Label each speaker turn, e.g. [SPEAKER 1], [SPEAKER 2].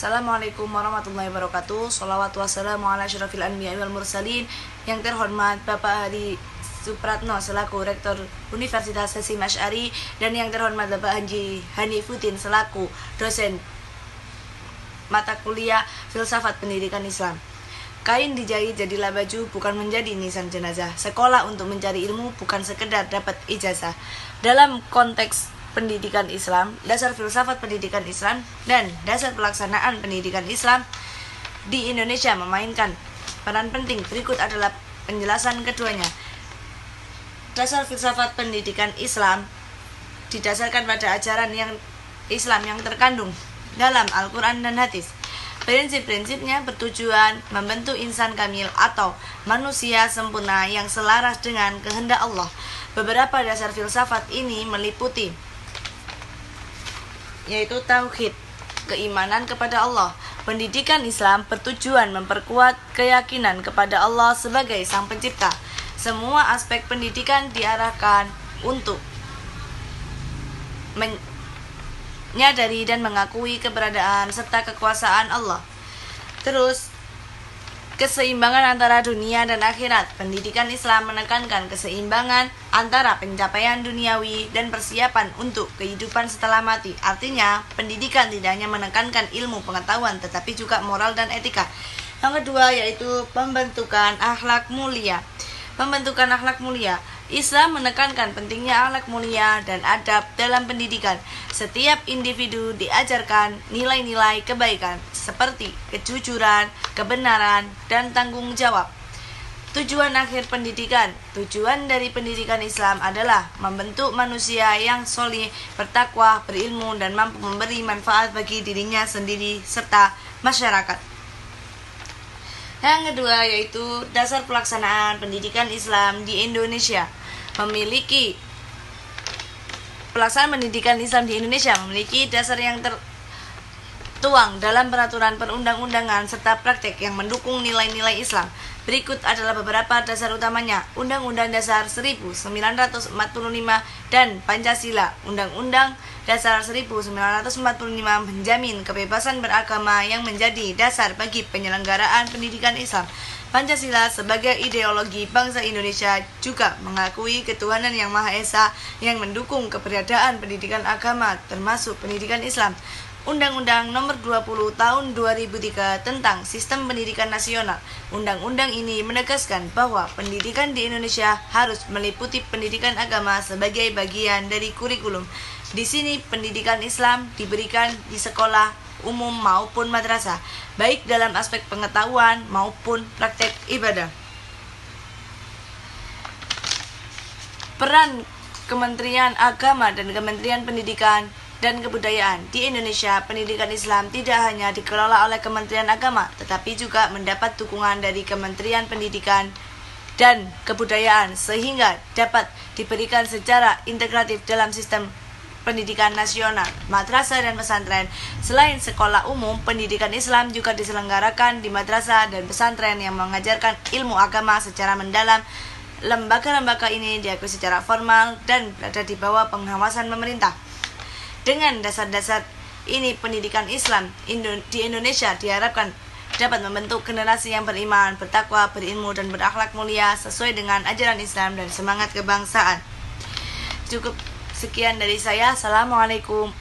[SPEAKER 1] Assalamualaikum warahmatullahi wabarakatuh. Sholawatu wassalamu ala asyrafil anbiya'i wal mursalin. Yang terhormat Bapak Hadi Supratno selaku Rektor Universitas Hasyim Asy'ari, dan yang terhormat Bapak Haji Hanifuddin selaku dosen mata kuliah Filsafat Pendidikan Islam. Kain dijahit jadilah baju bukan menjadi nisan jenazah. Sekolah untuk mencari ilmu bukan sekedar dapat ijazah. Dalam konteks pendidikan Islam, dasar filsafat pendidikan Islam dan dasar pelaksanaan pendidikan Islam di Indonesia memainkan peran penting. Berikut adalah penjelasan keduanya. Dasar filsafat pendidikan Islam didasarkan pada ajaran yang Islam yang terkandung dalam Al-Quran dan hadis. Prinsip-prinsipnya bertujuan membentuk insan kamil atau manusia sempurna yang selaras dengan kehendak Allah. Beberapa dasar filsafat ini meliputi yaitu tauhid, keimanan kepada Allah. Pendidikan Islam bertujuan memperkuat keyakinan kepada Allah sebagai Sang Pencipta. Semua aspek pendidikan diarahkan untuk menyadari dan mengakui keberadaan serta kekuasaan Allah. Terus, keseimbangan antara dunia dan akhirat. Pendidikan Islam menekankan keseimbangan antara pencapaian duniawi dan persiapan untuk kehidupan setelah mati. Artinya, pendidikan tidak hanya menekankan ilmu pengetahuan, tetapi juga moral dan etika. Yang kedua yaitu pembentukan akhlak mulia. Pembentukan akhlak mulia. Islam menekankan pentingnya akhlak mulia dan adab dalam pendidikan. Setiap individu diajarkan nilai-nilai kebaikan seperti kejujuran, kebenaran, dan tanggung jawab. Tujuan akhir pendidikan. Tujuan dari pendidikan Islam adalah membentuk manusia yang solih, bertakwa, berilmu, dan mampu memberi manfaat bagi dirinya sendiri serta masyarakat. Yang kedua yaitu dasar pelaksanaan pendidikan Islam di Indonesia. Pelaksanaan pendidikan Islam di Indonesia memiliki dasar yang tertuang dalam peraturan perundang-undangan serta praktek yang mendukung nilai-nilai Islam. Berikut adalah beberapa dasar utamanya: Undang-Undang Dasar 1945 dan Pancasila. Undang-Undang Dasar 1945 menjamin kebebasan beragama yang menjadi dasar bagi penyelenggaraan pendidikan Islam. Pancasila sebagai ideologi bangsa Indonesia juga mengakui ketuhanan yang Maha Esa yang mendukung keberadaan pendidikan agama termasuk pendidikan Islam. Undang-Undang Nomor 20 Tahun 2003 tentang Sistem Pendidikan Nasional. Undang-undang ini menegaskan bahwa pendidikan di Indonesia harus meliputi pendidikan agama sebagai bagian dari kurikulum. Di sini pendidikan Islam diberikan di sekolah umum maupun madrasah, baik dalam aspek pengetahuan maupun praktek ibadah. Peran Kementerian Agama dan Kementerian Pendidikan dan Kebudayaan di Indonesia. Pendidikan Islam tidak hanya dikelola oleh Kementerian Agama, tetapi juga mendapat dukungan dari Kementerian Pendidikan dan Kebudayaan sehingga dapat diberikan secara integratif dalam sistem pendidikan nasional, madrasah dan pesantren. Selain sekolah umum, pendidikan Islam juga diselenggarakan di madrasah dan pesantren yang mengajarkan ilmu agama secara mendalam. Lembaga-lembaga ini diakui secara formal dan berada di bawah pengawasan pemerintah. Dengan dasar-dasar ini, pendidikan Islam di Indonesia diharapkan dapat membentuk generasi yang beriman, bertakwa, berilmu, dan berakhlak mulia sesuai dengan ajaran Islam dan semangat kebangsaan. Cukup sekian dari saya. Assalamualaikum